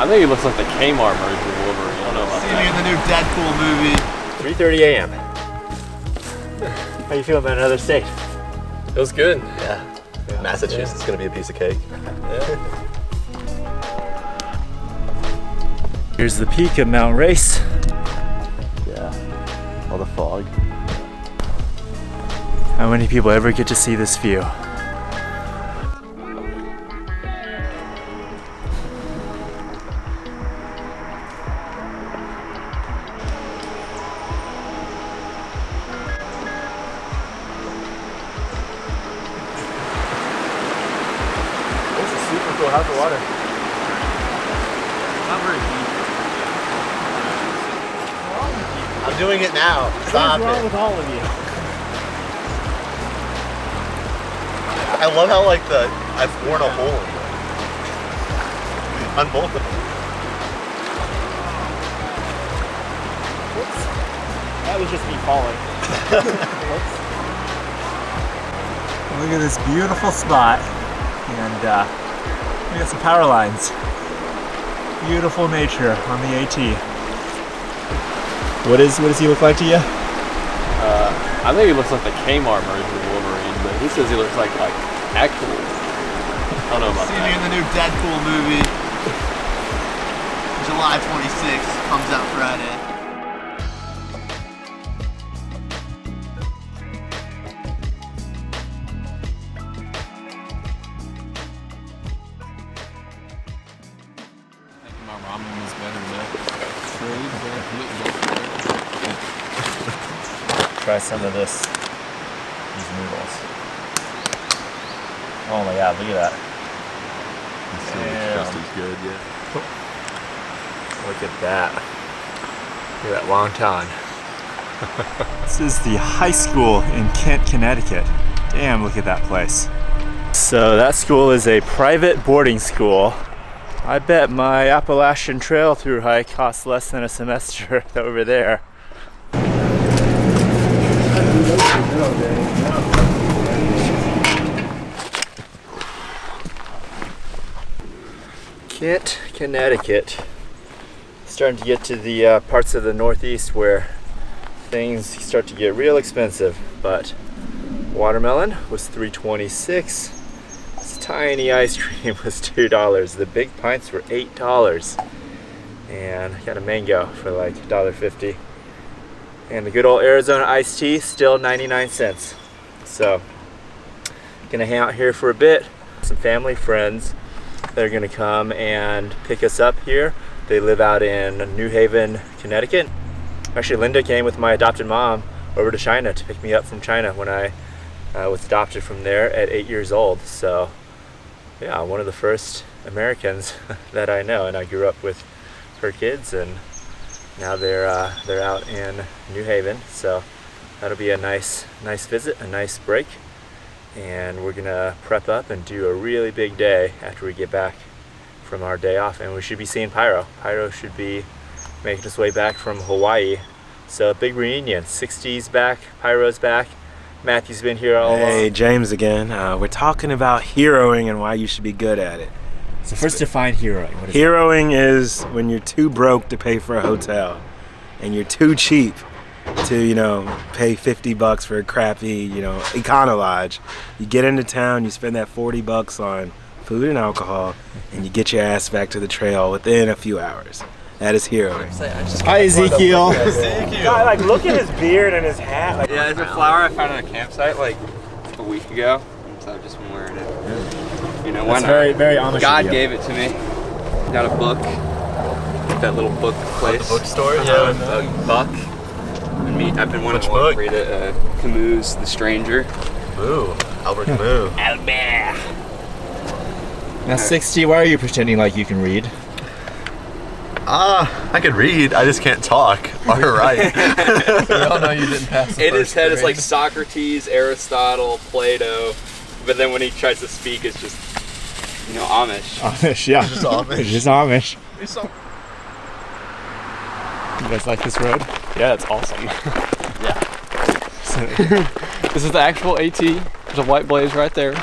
I think he looks like the Kmart version of Wolverine. I don't know about See me in the new Deadpool movie. 3:30 a.m. How you feeling about another state? Feels good. Yeah. Massachusetts is gonna be a piece of cake. Here's the peak of Mount Race. Yeah. All the fog. How many people ever get to see this view? This is super cool. How's the water? Not very deep. I'm doing it now. Stop What's wrong it. with all of you? I love how like I've worn a hole in it. On both of them. Whoops. That was just me falling. Whoops. Look at this beautiful spot. And we got some power lines. Beautiful nature on the AT. What does he look like to you? I think he looks like the Kmart version of Wolverine, but he says he looks like actual. I don't know about See me that. in the new Deadpool movie. July 26th. Comes out Friday. My ramen was better than Try some of these noodles. Oh my god, look at that. Just as good, yeah. Look at that. Look at that wonton. This is the high school in Kent, Connecticut. Damn, look at that place. So that school is a private boarding school. I bet my Appalachian trail through hike costs less than a semester over there. Kent, Connecticut. Starting to get to the parts of the Northeast where things start to get real expensive, but watermelon was $3.26. This tiny ice cream was $2. The big pints were $8. And I got a mango for like $1.50. And the good old Arizona iced tea, still 99 cents. So, gonna hang out here for a bit. Some family friends that are gonna come and pick us up here. They live out in New Haven, Connecticut. Actually, Linda came with my adopted mom over to China to pick me up from China when I was adopted from there at 8 years old. So, yeah, one of the first Americans that I know, and I grew up with her kids, and now they're out in New Haven. So that'll be a nice visit, a nice break, and we're gonna prep up and do a really big day after we get back from our day off, and we should be seeing Pyro. Pyro should be making his way back from Hawaii. So big reunion, 60s back, Pyro's back. Matthew's been here all along. Hey, James again. We're talking about heroing and why you should be good at it. So first define heroing. What is Heroing is when you're too broke to pay for a hotel and you're too cheap to, pay $50 for a crappy, Econo Lodge. You get into town, you spend that $40 on food and alcohol, and you get your ass back to the trail within a few hours. That is heroing. Hi, Ezekiel. God, look at his beard and his hat. Yeah, it's a flower I found on a campsite like a week ago, so I've just been wearing it. Why That's not? very, very Amish. God gave it to me. Got a book. That little book place. Bookstore? A Buck. I've been wanting to read it. Camus' The Stranger. Ooh, Albert Camus. Albert. Now, 60. Why are you pretending like you can read? I could read, I just can't talk or write. We all know you didn't pass the In his head, it's like Socrates, Aristotle, Plato, but then when he tries to speak, it's just, Amish. Amish, yeah. Just Amish. It's just Amish. You guys like this road? Yeah, it's awesome. Yeah. So, This is the actual AT. There's a white blaze right there.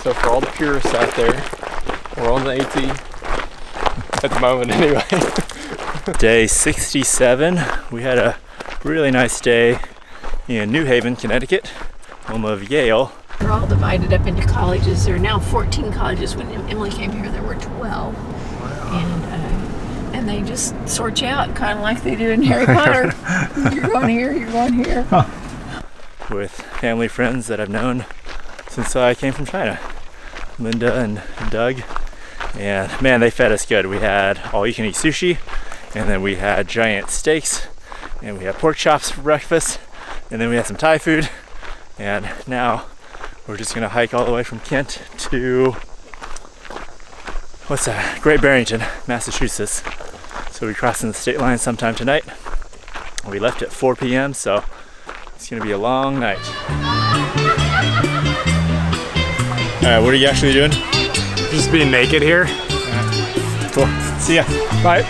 So for all the purists out there, We're on the AT at the moment anyway. Day 67. We had a really nice day in New Haven, Connecticut, home of Yale. They're all divided up into colleges. There are now 14 colleges. When Emily came here, there were 12. Wow. And they just sort you out, kind of like they do in Harry Potter. You're going here, you're going here. Huh. With family friends that I've known since I came from China. Linda and Doug. And man, they fed us good. We had all-you-can-eat sushi, and then we had giant steaks, and we had pork chops for breakfast, and then we had some Thai food. And now we're just gonna hike all the way from Kent to, what's that? Great Barrington, Massachusetts. So we're crossing the state line sometime tonight. We left at 4 p.m., so it's gonna be a long night. All right, what are you actually doing? Just being naked here. Right. Cool. See ya. Bye.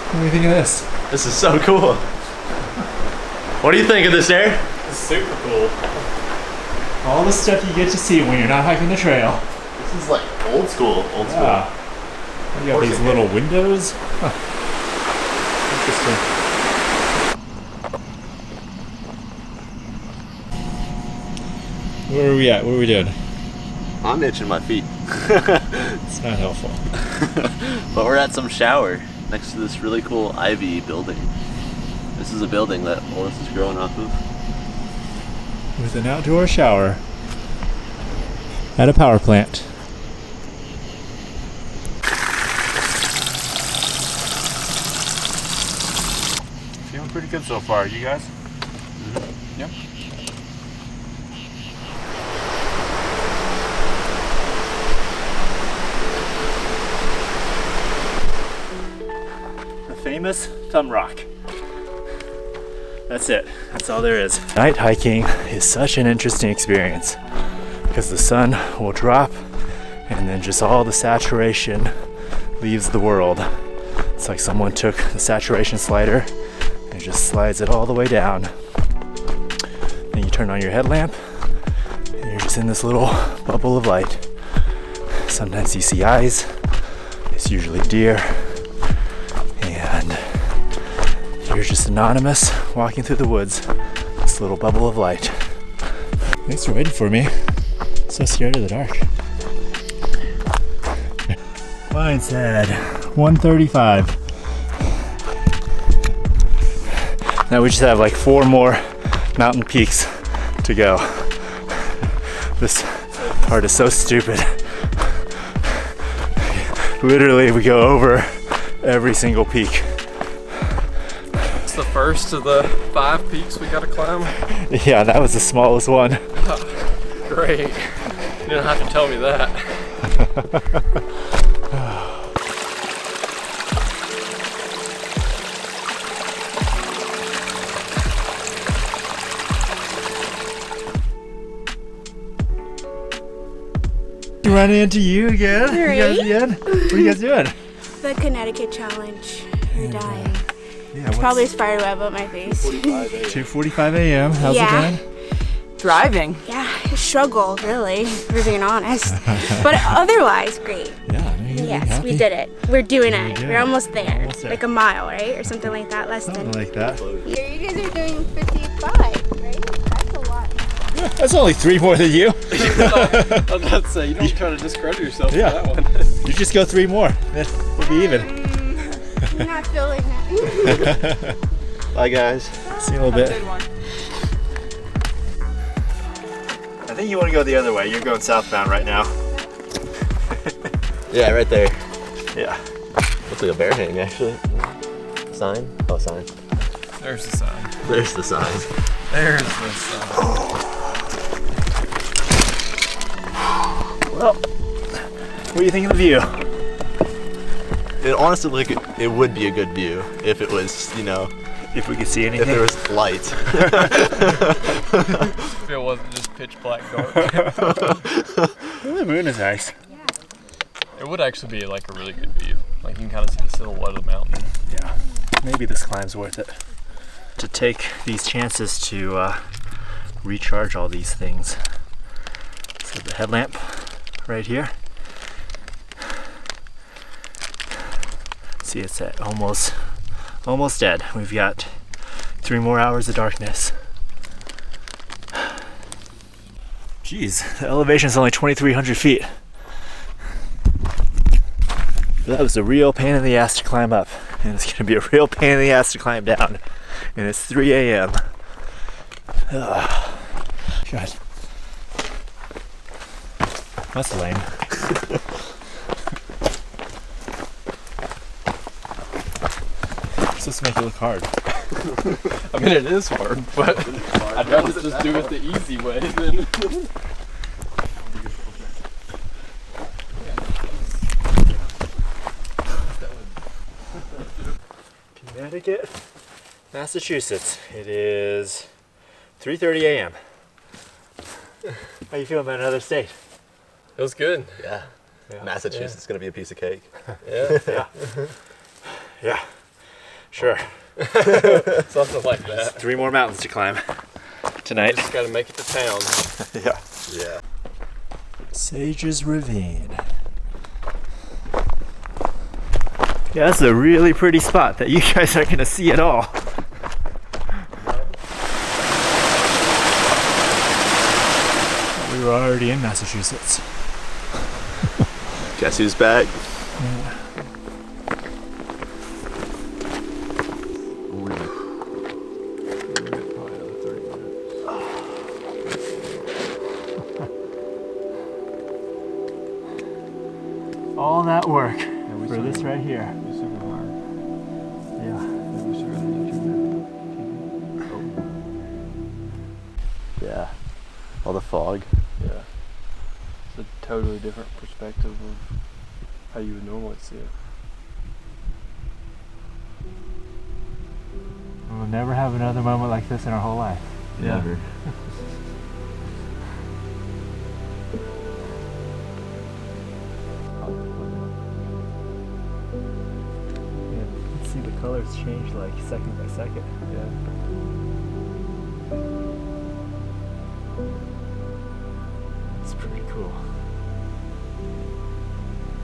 What do you think of this? This is so cool. What do you think of this, Aaron? It's super cool. All the stuff you get to see when you're not hiking the trail. This is like old school. Yeah. You got these little windows. Huh. Interesting. Where are we at? What are we doing? I'm itching my feet. It's not helpful. But we're at some shower next to this really cool ivy building. This is a building that all this is growing off of. With an outdoor shower at a power plant. Feeling pretty good so far, you guys? Mm-hmm. Yep. Famous thumb rock. That's it. That's all there is. Night hiking is such an interesting experience because the sun will drop and then just all the saturation leaves the world. It's like someone took the saturation slider and just slides it all the way down. Then you turn on your headlamp and you're just in this little bubble of light. Sometimes you see eyes. It's usually deer. And you're just anonymous walking through the woods, this little bubble of light. Thanks for waiting for me. So scared of the dark. Mine said 1:35. Now we just have like 4 more mountain peaks to go. This part is so stupid. Literally, we go over every single peak. It's the first of the 5 peaks we gotta climb. Yeah, that was the smallest one. Oh, great. You don't have to tell me that. Running into you again? Right? You guys again? What are you guys doing? The Connecticut challenge. You're dying. Yeah, It's probably a spider web up my face. 2:45 a.m. How's it going? Driving. Yeah, struggle, really, if we're being honest. But otherwise, great. Yeah. Yes, we did it. We're doing We it. did We're it. almost there. Almost there. Like a mile, right? Or something like that. Less Something than. like that. Yeah, you guys are doing 55, right? That's a lot. That's only 3 more than you. I was about to say, you don't try to discredit yourself Yeah. for that one. You just go 3 more. Then we'll be even. I'm not feeling that. Bye, guys. See you in a little bit. I think you want to go the other way. You're going southbound right now. Yeah, right there. Yeah. Looks like a bear hang, actually. Sign? Oh, sign. There's the sign. There's the sign. There's the sign. Well, what do you think of the view? it honestly like it would be a good view if it was, you know, if we could see anything. if there was light. If it wasn't just pitch black dark. The moon is nice. It would actually be like a really good view. Like you can kind of see the silhouette of the mountain. Yeah, maybe this climb's worth it. To take these chances to recharge all these things. So the headlamp right here. See, it's at almost dead. We've got 3 more hours of darkness. Jeez, the elevation is only 2,300 feet. That was a real pain in the ass to climb up, and it's gonna be a real pain in the ass to climb down. And it's 3 a.m. God. That's lame. It's supposed to make it look hard. I mean, it is hard, but I'd rather just do it the easy way than. Connecticut, Massachusetts. It is 3:30 a.m. How you feeling about another state? It was good. Yeah. Massachusetts is gonna be a piece of cake. Yeah. Yeah. Sure. Something like that. 3 more mountains to climb tonight. Just gotta make it to town. Yeah. Yeah. Sages Ravine. Yeah, that's a really pretty spot that you guys aren't gonna see at all. We were already in Massachusetts. Guess who's back? All that work for this right here. Yeah. Yeah. All the fog. Yeah. It's a totally different perspective of how you would normally see it. We'll never have another moment like this in our whole life. Yeah. Never. See the colors change like second by second. Yeah. It's pretty cool.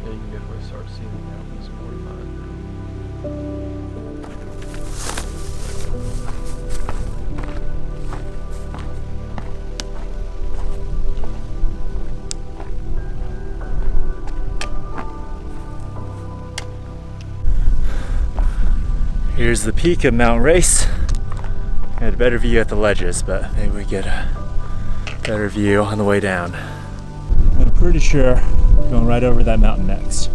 Yeah, you can definitely start seeing the mountains more defined. Here's the peak of Mount Race. I had a better view at the ledges, but maybe we get a better view on the way down. I'm pretty sure we're going right over that mountain next.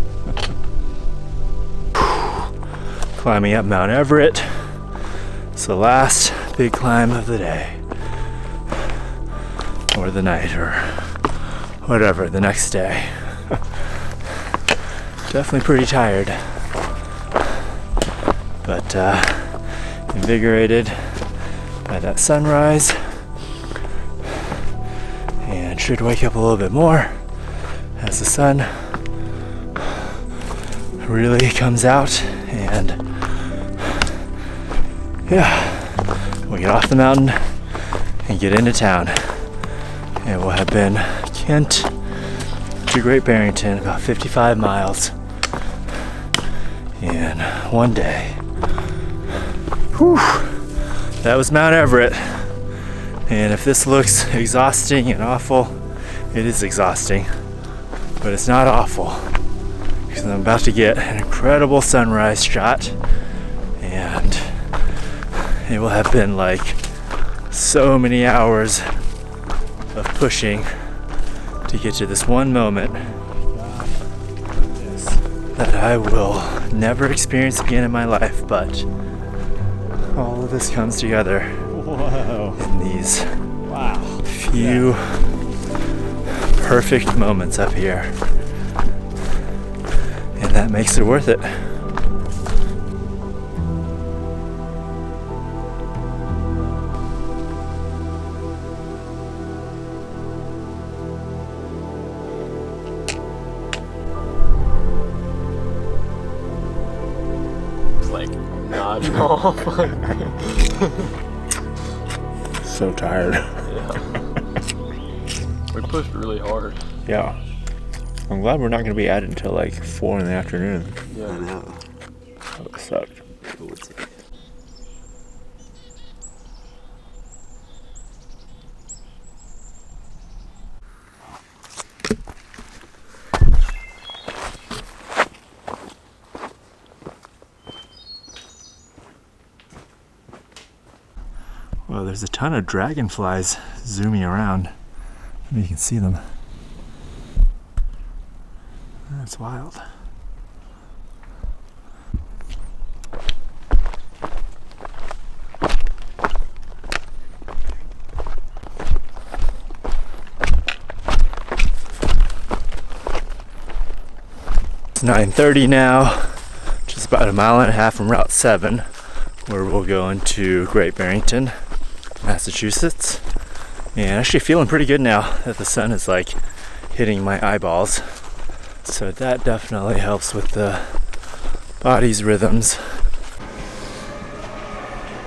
Climbing up Mount Everett. It's the last big climb of the day. Or the night, or whatever, the next day. Definitely pretty tired. But invigorated by that sunrise, and should wake up a little bit more as the sun really comes out. And yeah, we get off the mountain and get into town, and we'll have been Kent to Great Barrington, about 55 miles in one day. Whew. That was Mount Everett. And if this looks exhausting and awful, it is exhausting. But it's not awful, because I'm about to get an incredible sunrise shot, and it will have been like so many hours of pushing to get to this one moment that I will never experience again in my life. But all of this comes together in these few perfect moments up here, and that makes it worth it. nodding off. So tired. We pushed really hard. Yeah. I'm glad we're not going to be at it until like 4 in the afternoon. Yeah. I know. That would suck. It would suck. Well, there's a ton of dragonflies zooming around. You can see them. That's wild. It's 9:30 now, just about a mile and a half from Route 7, where we'll go into Great Barrington, Massachusetts. And actually feeling pretty good now that the sun is like hitting my eyeballs. So that definitely helps with the body's rhythms.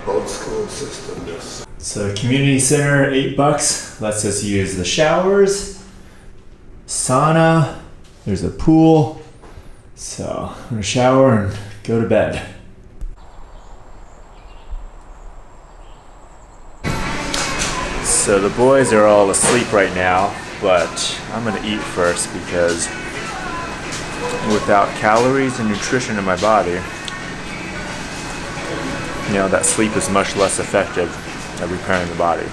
Old school system, yes. So community center, $8. Lets us use the showers, sauna, there's a pool. So I'm gonna shower and go to bed. So the boys are all asleep right now, but I'm gonna eat first because without calories and nutrition in my body, you know, that sleep is much less effective at repairing the body.